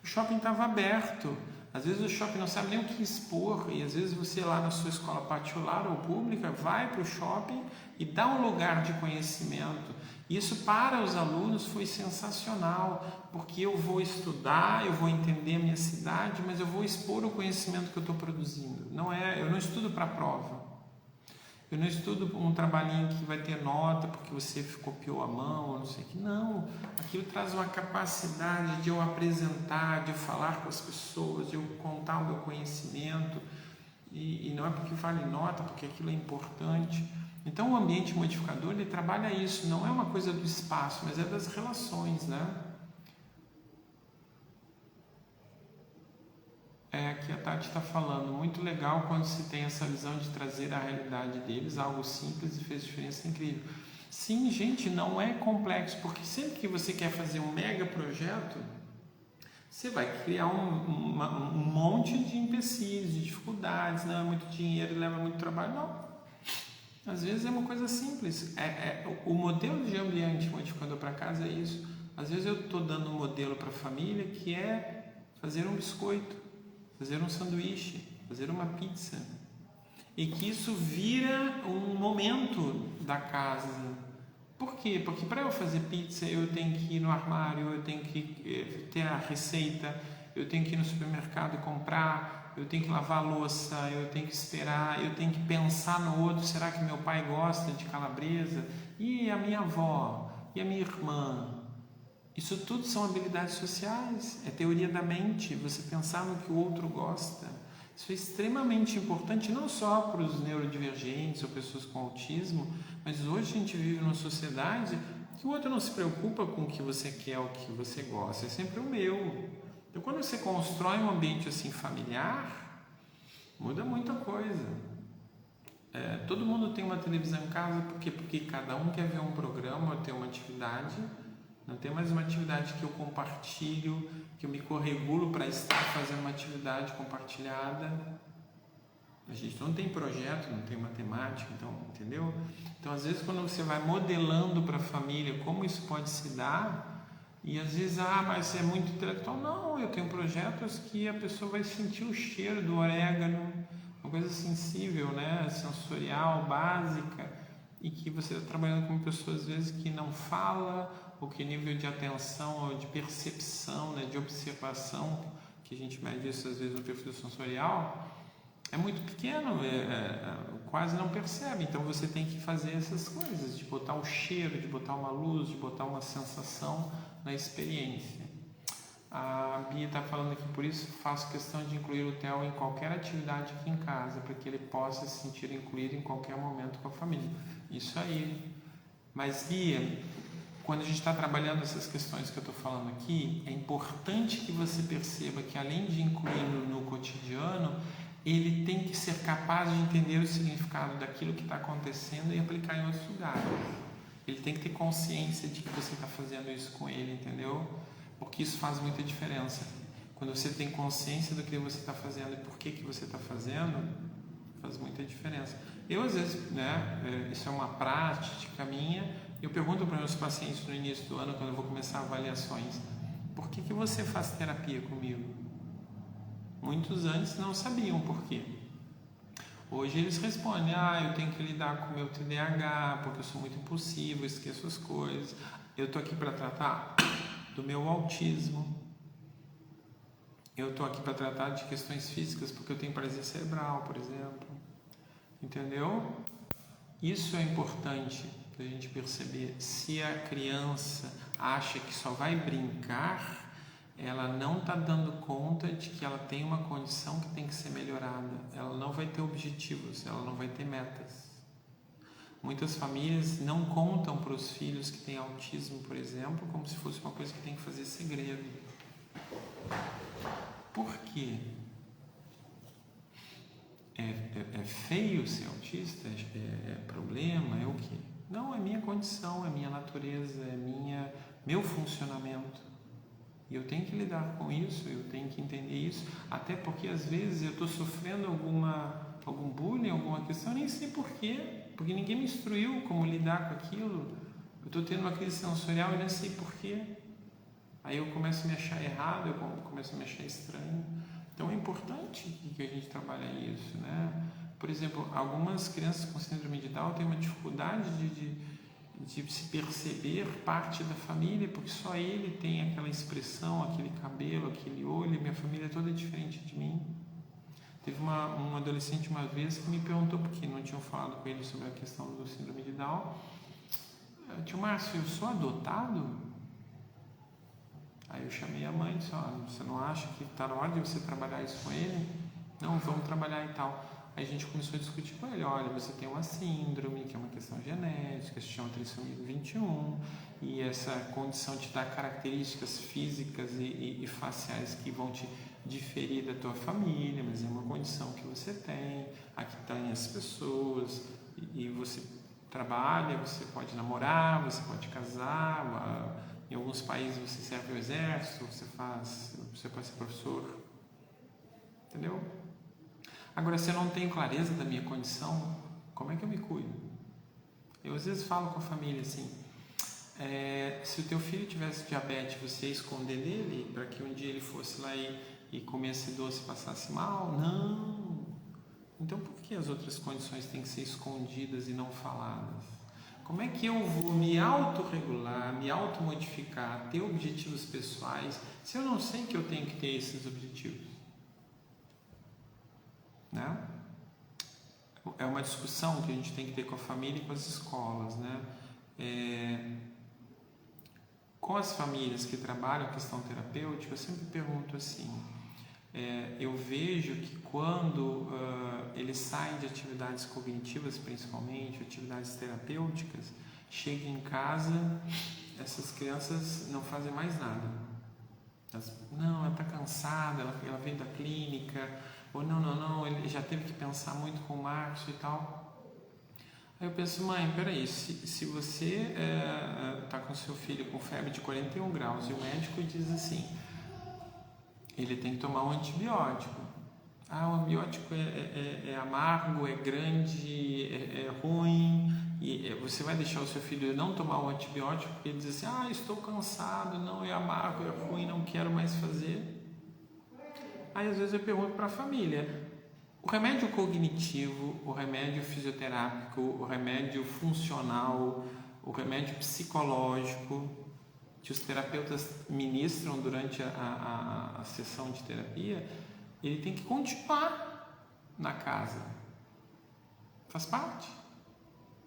O shopping estava aberto. Às vezes o shopping não sabe nem o que expor, e às vezes você lá na sua escola particular ou pública vai para o shopping e dá um lugar de conhecimento. Isso para os alunos foi sensacional, porque eu vou estudar, eu vou entender a minha cidade, mas eu vou expor o conhecimento que eu estou produzindo. Eu não estudo para a prova. Eu não estudo um trabalhinho que vai ter nota porque você copiou a mão, ou não sei o que. Não, aquilo traz uma capacidade de eu apresentar, de eu falar com as pessoas, de eu contar o meu conhecimento. E não é porque vale nota, porque aquilo é importante. Então o ambiente modificador, ele trabalha isso, não é uma coisa do espaço, mas é das relações, né? Aqui a Tati está falando, muito legal quando se tem essa visão de trazer a realidade deles, algo simples e fez diferença incrível. Sim, gente, não é complexo, porque sempre que você quer fazer um mega projeto, você vai criar um monte de empecilhos, de dificuldades, não é muito dinheiro, leva muito trabalho, não. Às vezes é uma coisa simples, o modelo de ambiente modificador para casa é isso. Às vezes eu estou dando um modelo para a família que é fazer um biscoito, fazer um sanduíche, fazer uma pizza, e que isso vira um momento da casa. Por quê? Porque para eu fazer pizza eu tenho que ir no armário, eu tenho que ter a receita, eu tenho que ir no supermercado comprar, eu tenho que lavar a louça, eu tenho que esperar, eu tenho que pensar no outro, será que meu pai gosta de calabresa? E a minha avó? E a minha irmã? Isso tudo são habilidades sociais, é teoria da mente, você pensar no que o outro gosta. Isso é extremamente importante, não só para os neurodivergentes ou pessoas com autismo, mas hoje a gente vive numa sociedade que o outro não se preocupa com o que você quer ou o que você gosta, é sempre o meu. Então, quando você constrói um ambiente assim familiar, muda muita coisa. Todo mundo tem uma televisão em casa, porque cada um quer ver um programa ou ter uma atividade. Não tem mais uma atividade que eu compartilho, que eu me corregulo para estar fazendo uma atividade compartilhada. A gente não tem projeto, não tem matemática, então, entendeu? Então, às vezes, quando você vai modelando para a família como isso pode se dar, e às vezes, mas é muito intelectual. Não, eu tenho projetos que a pessoa vai sentir o cheiro do orégano, uma coisa sensível, né? Sensorial, básica, e que você está trabalhando com pessoas, às vezes, que não fala, ou que nível de atenção, ou de percepção, né, de observação, que a gente mede isso às vezes no perfil sensorial, é muito pequeno, quase não percebe. Então você tem que fazer essas coisas, de botar o cheiro, de botar uma luz, de botar uma sensação na experiência. A Bia está falando aqui, por isso faço questão de incluir o Theo em qualquer atividade aqui em casa, para que ele possa se sentir incluído em qualquer momento com a família. Isso aí. Mas, Bia, quando a gente está trabalhando essas questões que eu estou falando aqui, é importante que você perceba que, além de incluir no cotidiano, ele tem que ser capaz de entender o significado daquilo que está acontecendo e aplicar em outros lugares. Ele tem que ter consciência de que você está fazendo isso com ele, entendeu? Porque isso faz muita diferença. Quando você tem consciência do que você está fazendo e por que você está fazendo, faz muita diferença. Eu, às vezes, isso é uma prática minha, eu pergunto para meus pacientes no início do ano, quando eu vou começar avaliações, por que você faz terapia comigo? Muitos antes não sabiam por quê. Hoje eles respondem, eu tenho que lidar com o meu TDAH, porque eu sou muito impulsivo, esqueço as coisas. Eu estou aqui para tratar do meu autismo. Eu estou aqui para tratar de questões físicas, porque eu tenho paralisia cerebral, por exemplo. Entendeu? Isso é importante para a gente perceber. Se a criança acha que só vai brincar, ela não está dando conta de que ela tem uma condição que tem que ser melhorada. Ela não vai ter objetivos, ela não vai ter metas. Muitas famílias não contam para os filhos que têm autismo, por exemplo, como se fosse uma coisa que tem que fazer segredo. Por quê? É feio ser autista? É problema? É o quê? Não, é minha condição, é minha natureza, é meu funcionamento. E eu tenho que lidar com isso, eu tenho que entender isso, até porque às vezes eu estou sofrendo algum bullying, alguma questão, eu nem sei porquê, porque ninguém me instruiu como lidar com aquilo. Eu estou tendo uma crise sensorial e nem sei porquê. Aí eu começo a me achar errado, eu começo a me achar estranho. Então é importante que a gente trabalhe isso, né? Por exemplo, algumas crianças com síndrome de Down têm uma dificuldade de se perceber parte da família, porque só ele tem aquela expressão, aquele cabelo, aquele olho, minha família é toda diferente de mim. Teve um adolescente uma vez que me perguntou, porque não tinham falado com ele sobre a questão do síndrome de Down: tio Márcio, eu sou adotado? Aí eu chamei a mãe e disse: você não acha que está na hora de você trabalhar isso com ele? Não, vamos trabalhar e tal. Aí a gente começou a discutir com ele: olha, você tem uma síndrome, que é uma questão genética, se chama trissomia 21, e essa condição te dá características físicas e faciais que vão te diferir da tua família, mas é uma condição que você tem, aqui tem as pessoas, e você trabalha, você pode namorar, você pode casar, em alguns países você serve ao exército, você pode ser professor, entendeu? Agora, se eu não tenho clareza da minha condição, como é que eu me cuido? Eu às vezes falo com a família assim: se o teu filho tivesse diabetes, você ia esconder dele para que um dia ele fosse lá e comesse doce e passasse mal? Não! Então por que as outras condições têm que ser escondidas e não faladas? Como é que eu vou me autorregular, me automodificar, ter objetivos pessoais, se eu não sei que eu tenho que ter esses objetivos? Né? É uma discussão que a gente tem que ter com a família e com as escolas, né? Com as famílias que trabalham a questão terapêutica, eu sempre pergunto assim: eu vejo que quando eles saem de atividades cognitivas, principalmente atividades terapêuticas, chegam em casa, essas crianças não fazem mais nada. Não, ela está cansada, ela veio da clínica, ou não, ele já teve que pensar muito com o Márcio e tal. Aí eu penso: mãe, peraí, se você está com seu filho com febre de 41 graus e o médico diz assim: ele tem que tomar um antibiótico. O antibiótico é amargo, é grande, é ruim, e você vai deixar o seu filho não tomar o antibiótico porque ele diz assim: estou cansado, não, é amargo, é ruim, não quero mais fazer. Aí às vezes eu pergunto para a família: o remédio cognitivo, o remédio fisioterápico, o remédio funcional, o remédio psicológico que os terapeutas ministram durante a sessão de terapia, ele tem que continuar na casa. Faz parte.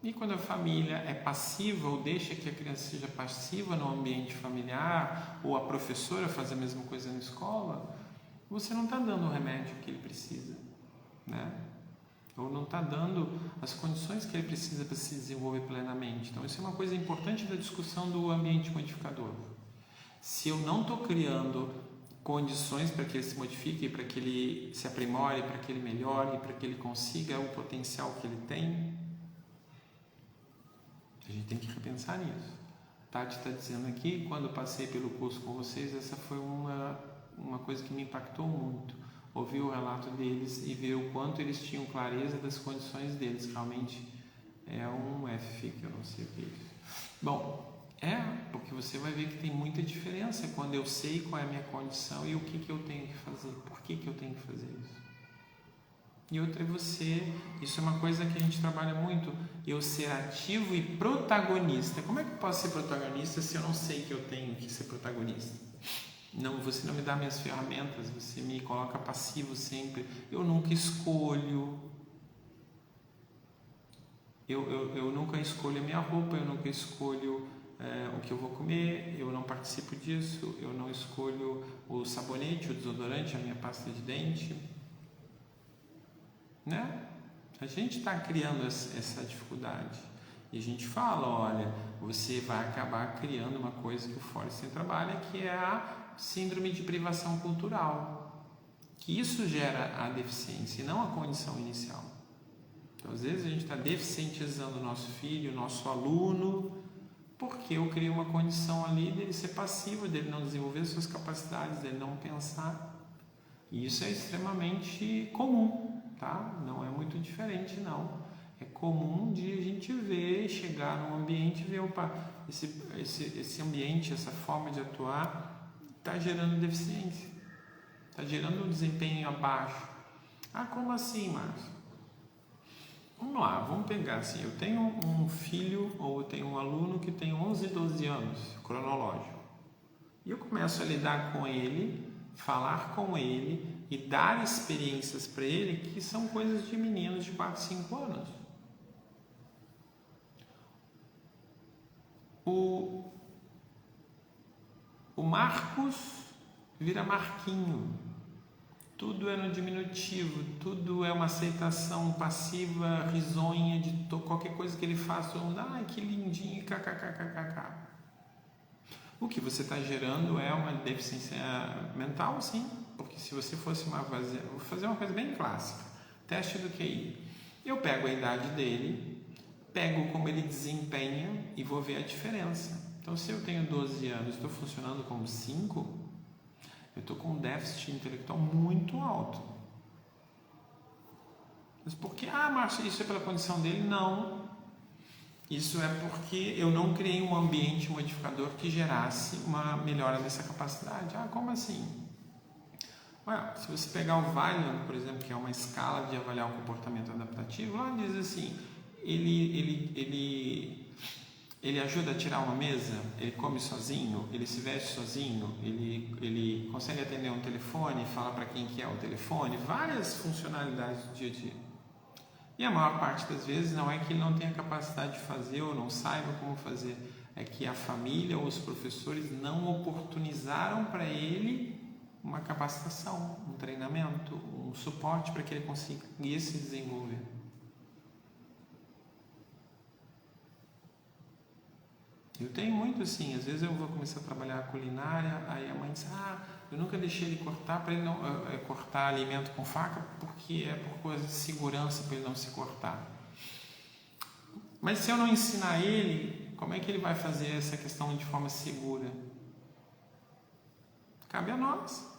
E quando a família é passiva ou deixa que a criança seja passiva no ambiente familiar, ou a professora faz a mesma coisa na escola, você não está dando o remédio que ele precisa, né? Ou não está dando as condições que ele precisa para se desenvolver plenamente. Então isso é uma coisa importante da discussão do ambiente modificador. Se eu não estou criando condições para que ele se modifique, para que ele se aprimore, para que ele melhore, para que ele consiga o potencial que ele tem, a gente tem que repensar nisso. Tati está dizendo aqui: quando passei pelo curso com vocês, essa foi uma coisa que me impactou muito. Ouvir o relato deles e ver o quanto eles tinham clareza das condições deles. Realmente é um F, que eu não sei o que é isso. Bom, porque você vai ver que tem muita diferença quando eu sei qual é a minha condição e o que eu tenho que fazer, por que eu tenho que fazer isso. E outra é isso é uma coisa que a gente trabalha muito, eu ser ativo e protagonista. Como é que eu posso ser protagonista se eu não sei que eu tenho que ser protagonista? Não, você não me dá minhas ferramentas, você me coloca passivo sempre, eu nunca escolho. Eu nunca escolho a minha roupa, eu nunca escolho o que eu vou comer, eu não participo disso, eu não escolho o sabonete, o desodorante, a minha pasta de dente, né? A gente está criando essa dificuldade e a gente fala, olha, você vai acabar criando uma coisa que o Forrester trabalha, que é a síndrome de privação cultural, que isso gera a deficiência e não a condição inicial. Então, às vezes a gente está deficientizando o nosso filho, o nosso aluno, porque eu criei uma condição ali dele ser passivo, dele não desenvolver suas capacidades, dele não pensar. E isso é extremamente comum, tá? Não é muito diferente, não. É comum de a gente ver, chegar num ambiente e ver, opa, esse ambiente, essa forma de atuar está gerando deficiência, está gerando um desempenho abaixo. Ah, como assim, Márcio? Vamos lá, vamos pegar assim, eu tenho um filho ou eu tenho um aluno que tem 11, 12 anos, cronológico, e eu começo a lidar com ele, falar com ele e dar experiências para ele que são coisas de meninos de 4, 5 anos. O Marcos vira Marquinho. Tudo é no diminutivo, tudo é uma aceitação passiva, risonha de qualquer coisa que ele faça. Ai, que lindinho, kkkkkk. O que você está gerando é uma deficiência mental, sim. Porque se você fosse vou fazer uma coisa bem clássica, teste do QI. Eu pego a idade dele, pego como ele desempenha e vou ver a diferença. Então, se eu tenho 12 anos e estou funcionando como 5, eu estou com um déficit intelectual muito alto. Mas por que? Ah, Márcio, isso é pela condição dele? Não. Isso é porque eu não criei um ambiente modificador que gerasse uma melhora dessa capacidade. Ah, como assim? Ué, se você pegar o Weiland, por exemplo, que é uma escala de avaliar o comportamento adaptativo, lá diz assim, ele ajuda a tirar uma mesa, ele come sozinho, ele se veste sozinho, ele consegue atender um telefone, fala para quem que é o telefone, várias funcionalidades do dia a dia. E a maior parte das vezes não é que ele não tenha capacidade de fazer ou não saiba como fazer, é que a família ou os professores não oportunizaram para ele uma capacitação, um treinamento, um suporte para que ele conseguisse se desenvolver. Eu tenho muito assim, às vezes eu vou começar a trabalhar a culinária, aí a mãe diz, eu nunca deixei ele cortar para ele não cortar alimento com faca, porque é por coisa de segurança para ele não se cortar. Mas se eu não ensinar ele, como é que ele vai fazer essa questão de forma segura? Cabe a nós.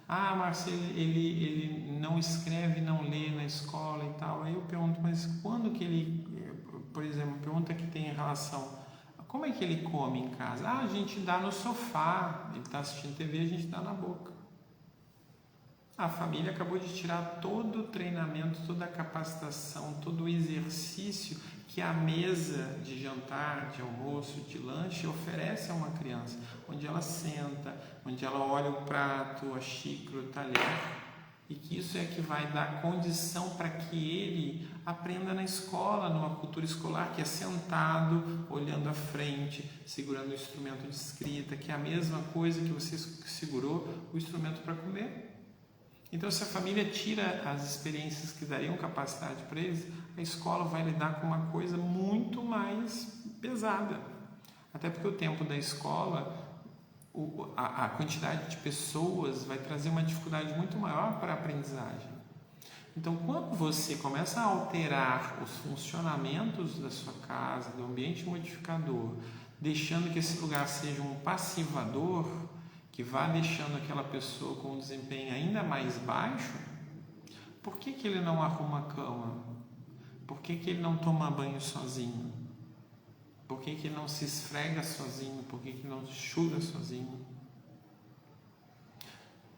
Márcio, ele não escreve, não lê na escola e tal. Aí eu pergunto, mas quando que ele, por exemplo, pergunta que tem relação, como é que ele come em casa? A gente dá no sofá, ele está assistindo TV, a gente dá na boca. A família acabou de tirar todo o treinamento, toda a capacitação, todo o exercício que a mesa de jantar, de almoço, de lanche oferece a uma criança, onde ela senta, onde ela olha o prato, a xícara, o talher, e que isso é que vai dar condição para que ele aprenda na escola, numa cultura escolar, que é sentado, olhando à frente, segurando o instrumento de escrita, que é a mesma coisa que você segurou o instrumento para comer. Então, se a família tira as experiências que dariam capacidade para eles, a escola vai lidar com uma coisa muito mais pesada. Até porque o tempo da escola, a quantidade de pessoas vai trazer uma dificuldade muito maior para a aprendizagem. Então, quando você começa a alterar os funcionamentos da sua casa, do ambiente modificador, deixando que esse lugar seja um passivador, que vá deixando aquela pessoa com um desempenho ainda mais baixo, por que ele não arruma a cama? Por que ele não toma banho sozinho? Por que ele não se esfrega sozinho? Por que ele não enxuga sozinho?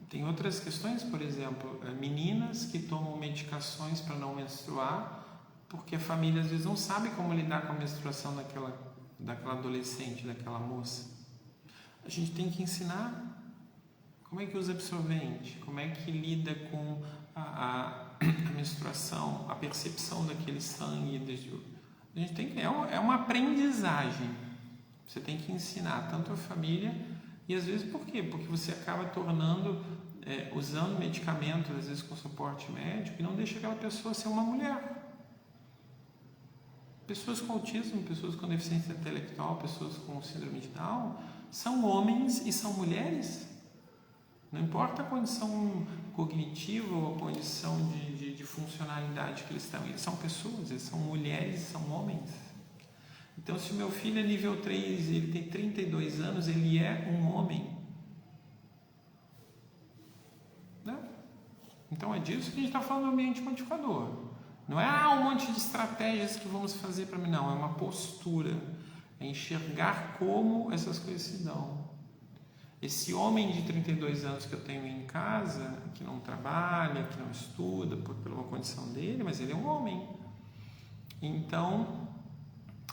Tem outras questões, por exemplo, meninas que tomam medicações para não menstruar, porque a família às vezes não sabe como lidar com a menstruação daquela adolescente, daquela moça. A gente tem que ensinar como é que usa absorvente, como é que lida com a menstruação, a percepção daquele sangue. A gente tem que, é uma aprendizagem. Você tem que ensinar tanto a família, e às vezes por quê? Porque você acaba usando medicamentos, às vezes com suporte médico, e não deixa aquela pessoa ser uma mulher. Pessoas com autismo, pessoas com deficiência intelectual, pessoas com síndrome de Down, são homens e são mulheres. Não importa a condição cognitiva ou a condição de funcionalidade que eles estão, eles são pessoas, eles são mulheres e são homens. Então, se o meu filho é nível 3 e ele tem 32 anos, ele é um homem. Né? Então, é disso que a gente está falando no ambiente modificador. Não é um monte de estratégias que vamos fazer para mim, não. É uma postura. É enxergar como essas coisas se dão. Esse homem de 32 anos que eu tenho em casa, que não trabalha, que não estuda, por uma condição dele, mas ele é um homem. Então,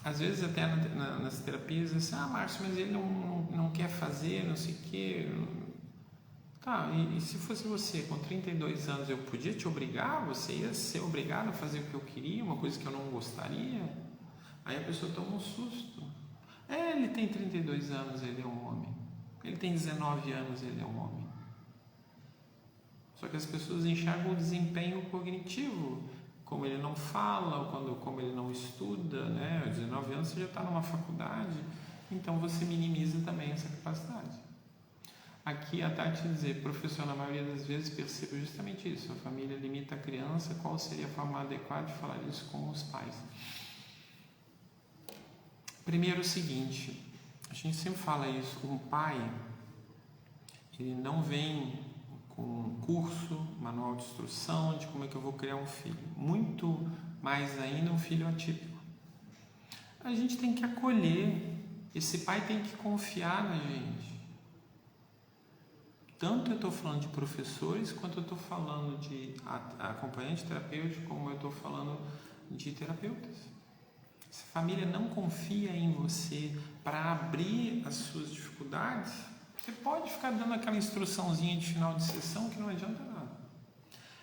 às vezes até nas terapias, assim, Márcio, mas ele não quer fazer, não sei o quê. Tá, e se fosse você com 32 anos, eu podia te obrigar? Você ia ser obrigado a fazer o que eu queria, uma coisa que eu não gostaria? Aí a pessoa toma um susto. Ele tem 32 anos, ele é um homem. Ele tem 19 anos, ele é um homem. Só que as pessoas enxergam o desempenho cognitivo, como ele não fala, como ele não estuda, né? Aos 19 anos você já está numa faculdade, então você minimiza também essa capacidade. Aqui a Tati dizer, professor, na maioria das vezes percebo justamente isso, a família limita a criança, qual seria a forma adequada de falar isso com os pais? Primeiro o seguinte, a gente sempre fala isso, um pai, ele não vem com um curso, manual de instrução de como é que eu vou criar um filho, muito mais ainda um filho atípico. A gente tem que acolher, esse pai tem que confiar na gente. Tanto eu estou falando de professores, quanto eu estou falando de acompanhante terapêutico, como eu estou falando de terapeutas. Se a família não confia em você para abrir as suas dificuldades, você pode ficar dando aquela instruçãozinha de final de sessão que não adianta nada.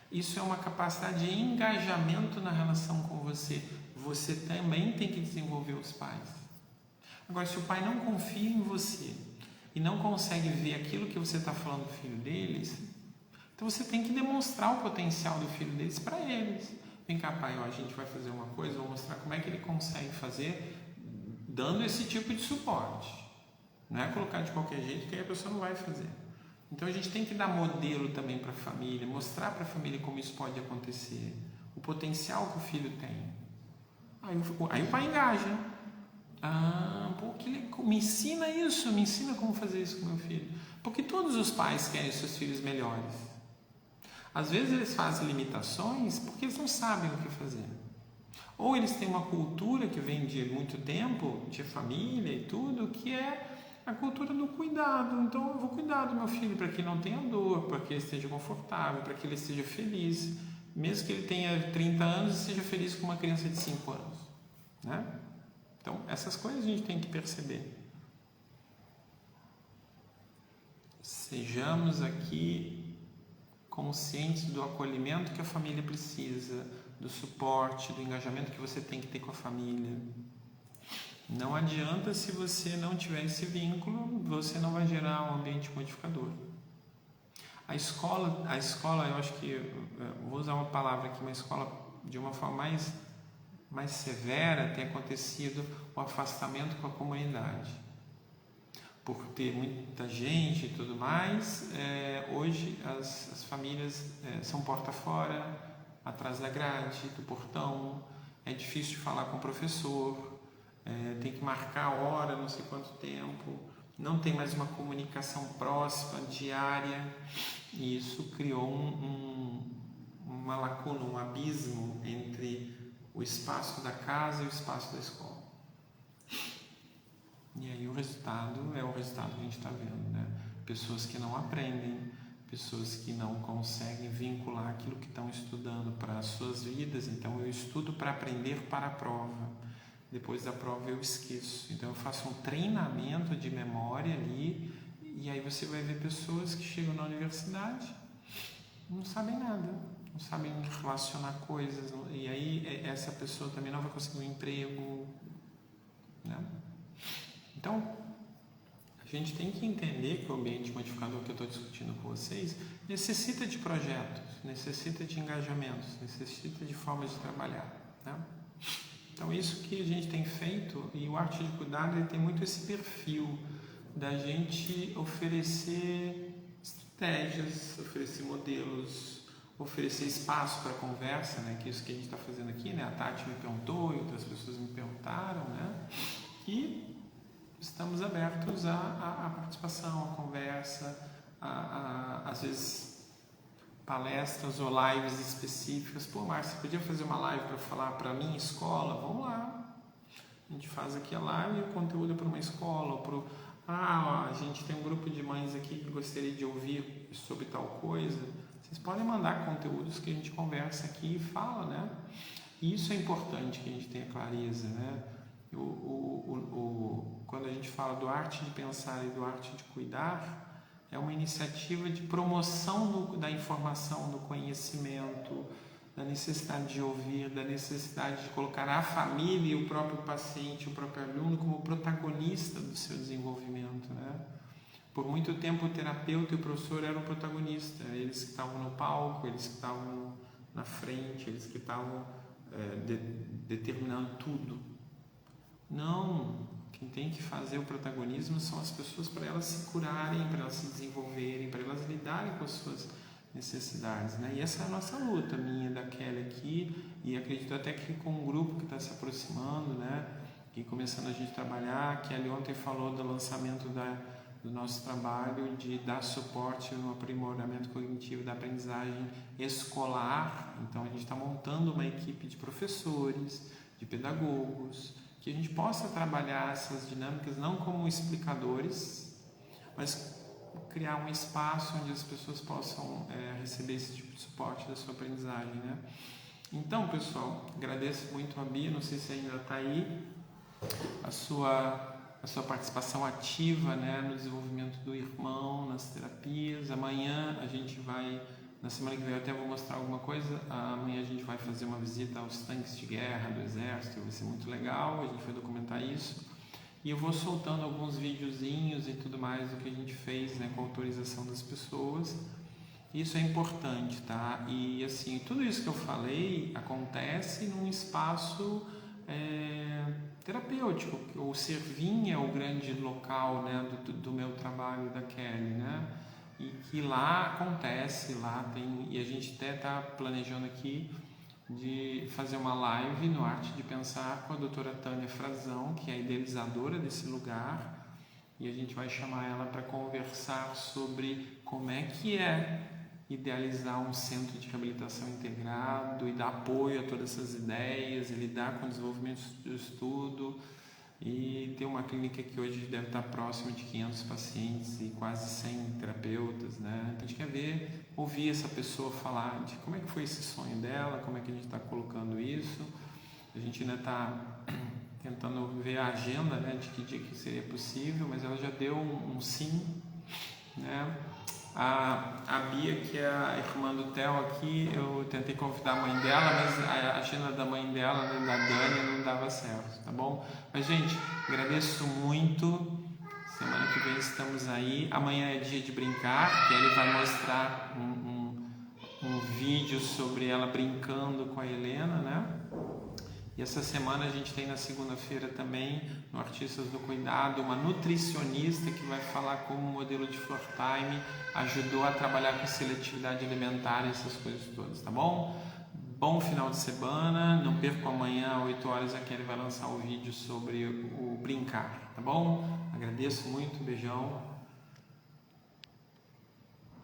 Isso é uma capacidade de engajamento na relação com você. Você também tem que desenvolver os pais. Agora, se o pai não confia em você e não consegue ver aquilo que você está falando do filho deles, então você tem que demonstrar o potencial do filho deles para eles. Vem cá, pai, a gente vai fazer uma coisa, vou mostrar como é que ele consegue fazer, dando esse tipo de suporte. Não é colocar de qualquer jeito que aí a pessoa não vai fazer. Então a gente tem que dar modelo também para a família, mostrar para a família como isso pode acontecer, o potencial que o filho tem. Aí o pai engaja. Me ensina isso, me ensina como fazer isso com meu filho. Porque todos os pais querem seus filhos melhores. Às vezes eles fazem limitações porque eles não sabem o que fazer. Ou eles têm uma cultura que vem de muito tempo, de família e tudo, que é a cultura do cuidado. Então eu vou cuidar do meu filho para que não tenha dor, para que ele esteja confortável, para que ele esteja feliz. Mesmo que ele tenha 30 anos e seja feliz com uma criança de 5 anos. Né? Então, essas coisas a gente tem que perceber. Sejamos aqui conscientes do acolhimento que a família precisa, do suporte, do engajamento que você tem que ter com a família. Não adianta, se você não tiver esse vínculo, você não vai gerar um ambiente modificador. A escola, eu acho que, vou usar uma palavra aqui, uma escola de uma forma mais severa, tem acontecido o afastamento com a comunidade. Por ter muita gente e tudo mais, hoje as famílias são porta fora, atrás da grade, do portão, é difícil de falar com o professor, tem que marcar a hora, não sei quanto tempo, não tem mais uma comunicação próxima, diária, e isso criou uma lacuna, um abismo entre o espaço da casa e o espaço da escola. E aí o resultado é o resultado que a gente está vendo, né? Pessoas que não aprendem, pessoas que não conseguem vincular aquilo que estão estudando para as suas vidas. Então eu estudo para aprender para a prova, depois da prova eu esqueço. Então eu faço um treinamento de memória ali, e aí você vai ver pessoas que chegam na universidade, não sabem nada, não sabem relacionar coisas, e aí essa pessoa também não vai conseguir um emprego, né? Então, a gente tem que entender que o ambiente modificador que eu estou discutindo com vocês necessita de projetos, necessita de engajamentos, necessita de formas de trabalhar, né? Então, isso que a gente tem feito, e o Arte de Cuidar ele tem muito esse perfil da gente oferecer estratégias, oferecer modelos, oferecer espaço para conversa, né? Que é isso que a gente está fazendo aqui, né? A Tati me perguntou e outras pessoas me perguntaram, né? E estamos abertos à participação, à conversa, às vezes palestras ou lives específicas. Pô, Márcia, você podia fazer uma live para falar para a minha escola? Vamos lá. A gente faz aqui a live e o conteúdo é para uma escola. Ou a gente tem um grupo de mães aqui que gostaria de ouvir sobre tal coisa. Vocês podem mandar conteúdos que a gente conversa aqui e fala, né? E isso é importante que a gente tenha clareza, né? Quando a gente fala do arte de pensar e do arte de cuidar, é uma iniciativa de promoção da informação, do conhecimento, da necessidade de ouvir, da necessidade de colocar a família e o próprio paciente, o próprio aluno como protagonista do seu desenvolvimento, né? Por muito tempo o terapeuta e o professor eram protagonistas, eles que estavam no palco, eles que estavam na frente, eles que estavam determinando tudo. Não, quem tem que fazer o protagonismo são as pessoas para elas se curarem, para elas se desenvolverem, para elas lidarem com as suas necessidades, né? E essa é a nossa luta, minha, da Kelly aqui, e acredito até que com um grupo que está se aproximando, né? E começando a gente trabalhar. A Kelly ontem falou do lançamento do nosso trabalho de dar suporte no aprimoramento cognitivo da aprendizagem escolar. Então a gente está montando uma equipe de professores, de pedagogos, que a gente possa trabalhar essas dinâmicas não como explicadores, mas criar um espaço onde as pessoas possam receber esse tipo de suporte da sua aprendizagem, né? Então, pessoal, agradeço muito a Bia, não sei se ainda está aí, a sua participação ativa, né, no desenvolvimento do irmão, nas terapias. Amanhã a gente vai, na semana que vem eu até vou mostrar alguma coisa, amanhã a gente vai fazer uma visita aos tanques de guerra do exército, vai ser muito legal, a gente vai documentar isso. E eu vou soltando alguns videozinhos e tudo mais do que a gente fez, né, com a autorização das pessoas. Isso é importante, tá? E assim, tudo isso que eu falei acontece num espaço terapêutico. O Servim é o grande local, né, do meu trabalho, da Kelly, né? E que lá acontece, lá tem, e a gente até está planejando aqui de fazer uma live no Arte de Pensar com a doutora Tânia Frazão, que é a idealizadora desse lugar, e a gente vai chamar ela para conversar sobre como é que é idealizar um centro de reabilitação integrado e dar apoio a todas essas ideias, e lidar com o desenvolvimento do estudo, e ter uma clínica que hoje deve estar próximo de 500 pacientes e quase 100 terapeutas, né? Então a gente quer ouvir essa pessoa falar de como é que foi esse sonho dela, como é que a gente está colocando isso. A gente ainda está tentando ver a agenda, né, de que dia que seria possível, mas ela já deu um sim, né? A Bia, que é a irmã do Theo aqui, eu tentei convidar a mãe dela, mas a agenda da mãe dela, né, da Dani, não dava certo, tá bom? Mas, gente, agradeço muito. Semana que vem estamos aí. Amanhã é dia de brincar, que ele vai mostrar um vídeo sobre ela brincando com a Helena, né? E essa semana a gente tem na segunda-feira também, no Artistas do Cuidado, uma nutricionista que vai falar como o modelo de Floor Time ajudou a trabalhar com seletividade alimentar e essas coisas todas, tá bom? Bom final de semana, não perca amanhã às 8 horas a Kelly vai lançar o vídeo sobre o brincar, tá bom? Agradeço muito, beijão.